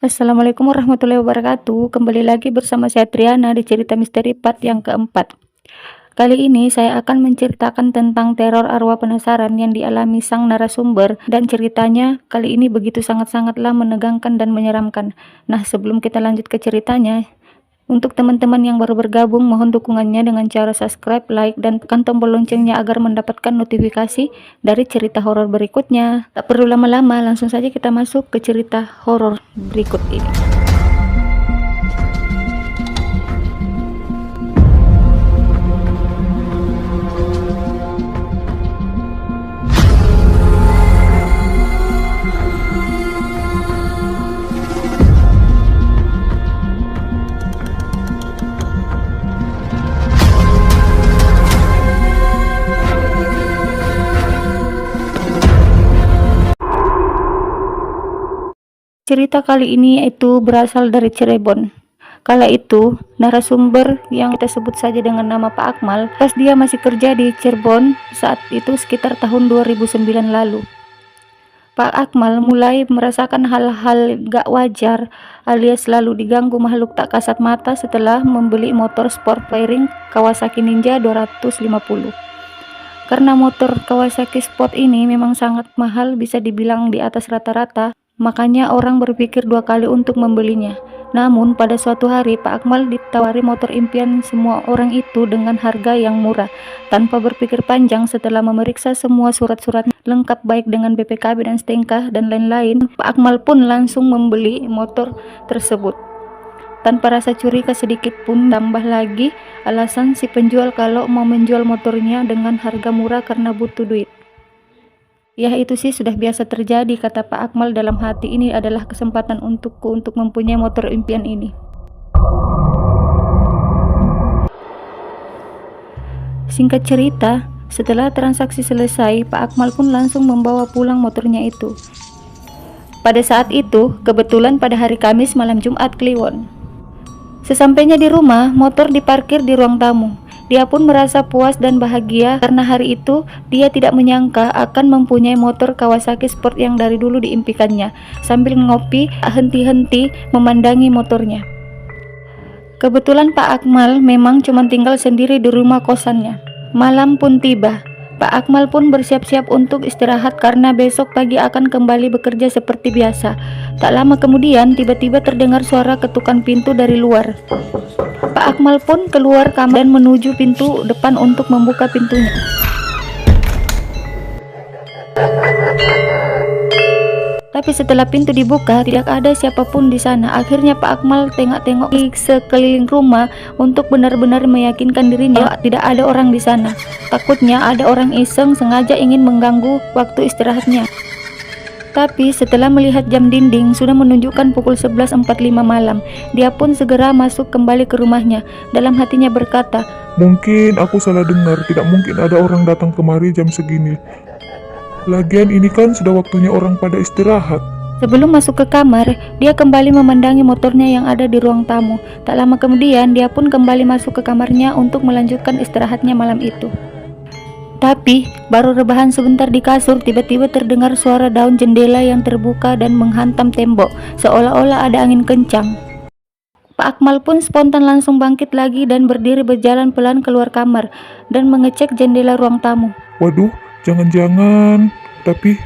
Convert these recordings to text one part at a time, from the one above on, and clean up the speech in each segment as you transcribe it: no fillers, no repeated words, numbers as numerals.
Assalamualaikum warahmatullahi wabarakatuh. Kembali lagi bersama saya Triana di cerita misteri part yang keempat. Kali ini saya akan menceritakan tentang teror arwah penasaran yang dialami sang narasumber, dan ceritanya kali ini begitu sangat-sangatlah menegangkan dan menyeramkan. Nah, sebelum kita lanjut ke ceritanya, untuk teman-teman yang baru bergabung, mohon dukungannya dengan cara subscribe, like, dan tekan tombol loncengnya agar mendapatkan notifikasi dari cerita horor berikutnya. Tak perlu lama-lama, langsung saja kita masuk ke cerita horor berikut ini. Cerita kali ini yaitu berasal dari Cirebon. Kala itu, narasumber yang kita sebut saja dengan nama Pak Akmal, pas dia masih kerja di Cirebon saat itu sekitar tahun 2009 lalu. Pak Akmal mulai merasakan hal-hal gak wajar alias selalu diganggu makhluk tak kasat mata setelah membeli motor sport fairing Kawasaki Ninja 250. Karena motor Kawasaki Sport ini memang sangat mahal, bisa dibilang di atas rata-rata, makanya orang berpikir dua kali untuk membelinya. Namun pada suatu hari Pak Akmal ditawari motor impian semua orang itu dengan harga yang murah. Tanpa berpikir panjang, setelah memeriksa semua surat-surat lengkap baik dengan BPKB dan STNK dan lain-lain, Pak Akmal pun langsung membeli motor tersebut. Tanpa rasa curiga sedikit pun, tambah lagi alasan si penjual kalau mau menjual motornya dengan harga murah karena butuh duit. Ya itu sih sudah biasa terjadi, kata Pak Akmal dalam hati. Ini adalah kesempatan untukku untuk mempunyai motor impian ini. Singkat cerita, setelah transaksi selesai, Pak Akmal pun langsung membawa pulang motornya itu. Pada saat itu, kebetulan pada hari Kamis malam Jumat Kliwon. Sesampainya di rumah, motor diparkir di ruang tamu. Dia pun merasa puas dan bahagia karena hari itu dia tidak menyangka akan mempunyai motor Kawasaki Sport yang dari dulu diimpikannya. Sambil ngopi, henti-henti memandangi motornya. Kebetulan Pak Akmal memang cuma tinggal sendiri di rumah kosannya. Malam pun tiba. Pak Akmal pun bersiap-siap untuk istirahat karena besok pagi akan kembali bekerja seperti biasa. Tak lama kemudian tiba-tiba terdengar suara ketukan pintu dari luar. Pak Akmal pun keluar kamar dan menuju pintu depan untuk membuka pintunya. Tapi setelah pintu dibuka, tidak ada siapapun di sana. Akhirnya Pak Akmal tengok-tengok di sekeliling rumah untuk benar-benar meyakinkan dirinya tidak ada orang di sana. Takutnya ada orang iseng sengaja ingin mengganggu waktu istirahatnya. Tapi setelah melihat jam dinding sudah menunjukkan pukul 11.45 malam, dia pun segera masuk kembali ke rumahnya. Dalam hatinya berkata, "Mungkin aku salah dengar, tidak mungkin ada orang datang kemari jam segini. Lagian ini kan sudah waktunya orang pada istirahat." Sebelum masuk ke kamar, dia kembali memandangi motornya yang ada di ruang tamu. Tak lama kemudian, dia pun kembali masuk ke kamarnya untuk melanjutkan istirahatnya malam itu. Tapi, baru rebahan sebentar di kasur, tiba-tiba terdengar suara daun jendela yang terbuka dan menghantam tembok, seolah-olah ada angin kencang. Pak Akmal pun spontan langsung bangkit lagi dan berdiri berjalan pelan keluar kamar dan mengecek jendela ruang tamu. Waduh, jangan-jangan. Tapi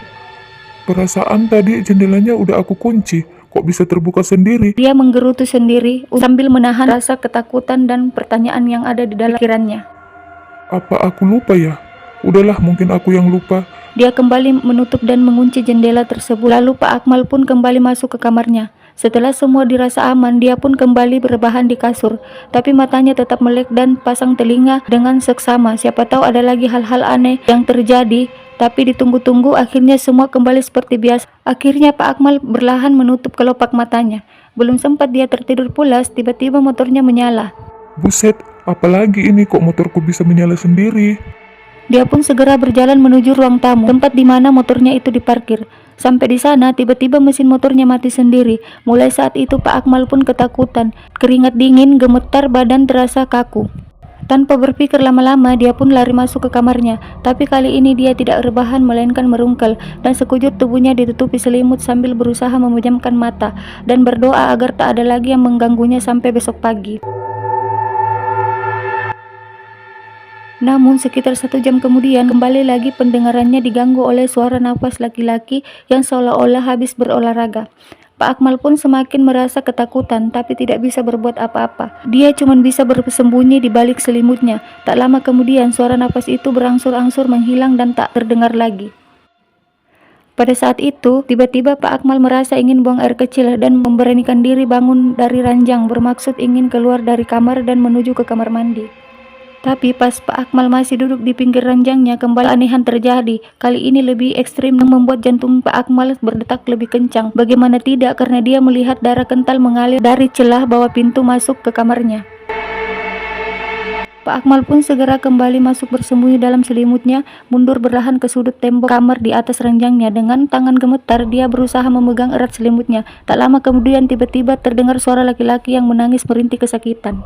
perasaan tadi jendelanya udah aku kunci. Kok bisa terbuka sendiri? Dia menggerutu sendiri sambil menahan rasa ketakutan dan pertanyaan yang ada di dalam pikirannya. Apa aku lupa ya? Udahlah, mungkin aku yang lupa. Dia kembali menutup dan mengunci jendela tersebut. Lalu Pak Akmal pun kembali masuk ke kamarnya. Setelah semua dirasa aman, dia pun kembali berbahan di kasur. Tapi matanya tetap melek dan pasang telinga dengan seksama. Siapa tahu ada lagi hal-hal aneh yang terjadi. Tapi ditunggu-tunggu, akhirnya semua kembali seperti biasa. Akhirnya Pak Akmal berlahan menutup kelopak matanya. Belum sempat dia tertidur pulas, tiba-tiba motornya menyala. Buset, apalagi ini kok motorku bisa menyala sendiri? Dia pun segera berjalan menuju ruang tamu, tempat di mana motornya itu diparkir. Sampai di sana, tiba-tiba mesin motornya mati sendiri. Mulai saat itu Pak Akmal pun ketakutan. Keringat dingin, gemetar badan terasa kaku. Tanpa berpikir lama-lama, dia pun lari masuk ke kamarnya. Tapi kali ini dia tidak rebahan melainkan merungkel, dan sekujur tubuhnya ditutupi selimut sambil berusaha memejamkan mata dan berdoa agar tak ada lagi yang mengganggunya sampai besok pagi. Namun sekitar 1 jam kemudian, kembali lagi pendengarannya diganggu oleh suara nafas laki-laki yang seolah-olah habis berolahraga. Pak Akmal pun semakin merasa ketakutan, tapi tidak bisa berbuat apa-apa. Dia cuma bisa bersembunyi di balik selimutnya. Tak lama kemudian, suara nafas itu berangsur-angsur menghilang dan tak terdengar lagi. Pada saat itu, tiba-tiba Pak Akmal merasa ingin buang air kecil dan memberanikan diri bangun dari ranjang, bermaksud ingin keluar dari kamar dan menuju ke kamar mandi. Tapi pas Pak Akmal masih duduk di pinggir ranjangnya, kembali anehan terjadi. Kali ini lebih ekstrim dan membuat jantung Pak Akmal berdetak lebih kencang. Bagaimana tidak, karena dia melihat darah kental mengalir dari celah bawah pintu masuk ke kamarnya. Pak Akmal pun segera kembali masuk bersembunyi dalam selimutnya, mundur berlahan ke sudut tembok kamar di atas ranjangnya. Dengan tangan gemetar, dia berusaha memegang erat selimutnya. Tak lama kemudian tiba-tiba terdengar suara laki-laki yang menangis merintih kesakitan.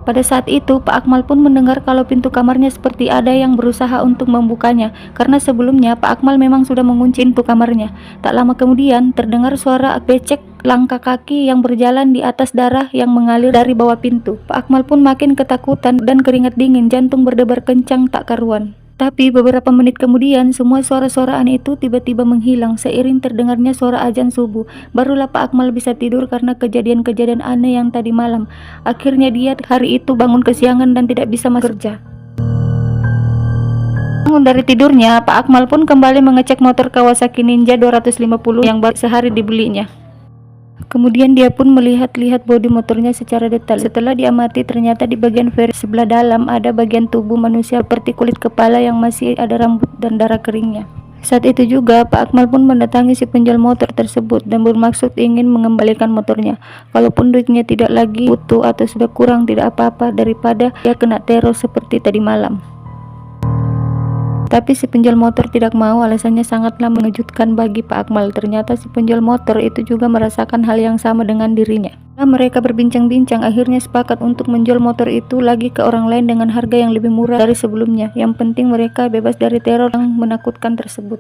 Pada saat itu, Pak Akmal pun mendengar kalau pintu kamarnya seperti ada yang berusaha untuk membukanya, karena sebelumnya Pak Akmal memang sudah mengunci pintu kamarnya. Tak lama kemudian, terdengar suara becek langkah kaki yang berjalan di atas darah yang mengalir dari bawah pintu. Pak Akmal pun makin ketakutan dan keringat dingin, jantung berdebar kencang tak karuan. Tapi beberapa menit kemudian, semua suara-suara aneh itu tiba-tiba menghilang seiring terdengarnya suara azan subuh. Barulah Pak Akmal bisa tidur karena kejadian-kejadian aneh yang tadi malam. Akhirnya dia hari itu bangun kesiangan dan tidak bisa masuk kerja. Bangun dari tidurnya, Pak Akmal pun kembali mengecek motor Kawasaki Ninja 250 yang baru sehari dibelinya. Kemudian dia pun melihat-lihat bodi motornya secara detail. Setelah diamati, ternyata di bagian fairing sebelah dalam ada bagian tubuh manusia seperti kulit kepala yang masih ada rambut dan darah keringnya. Saat itu juga Pak Akmal pun mendatangi si penjual motor tersebut dan bermaksud ingin mengembalikan motornya. Kalaupun duitnya tidak lagi utuh atau sudah kurang, tidak apa-apa daripada dia kena teror seperti tadi malam. Tapi si penjual motor tidak mau, alasannya sangatlah mengejutkan bagi Pak Akmal. Ternyata si penjual motor itu juga merasakan hal yang sama dengan dirinya. Nah, mereka berbincang-bincang, akhirnya sepakat untuk menjual motor itu lagi ke orang lain dengan harga yang lebih murah dari sebelumnya. Yang penting mereka bebas dari teror yang menakutkan tersebut.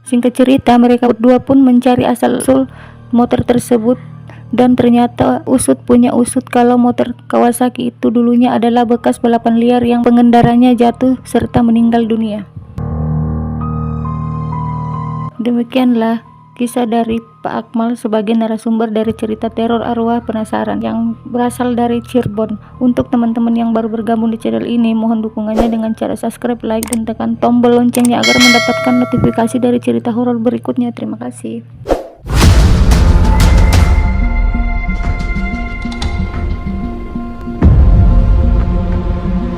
Singkat cerita, mereka berdua pun mencari asal-usul motor tersebut. Dan ternyata usut punya usut kalau motor Kawasaki itu dulunya adalah bekas balapan liar yang pengendaranya jatuh serta meninggal dunia. Demikianlah kisah dari Pak Akmal sebagai narasumber dari cerita teror arwah penasaran yang berasal dari Cirebon. Untuk teman-teman yang baru bergabung di channel ini, mohon dukungannya dengan cara subscribe, like, dan tekan tombol loncengnya agar mendapatkan notifikasi dari cerita horor berikutnya. Terima kasih.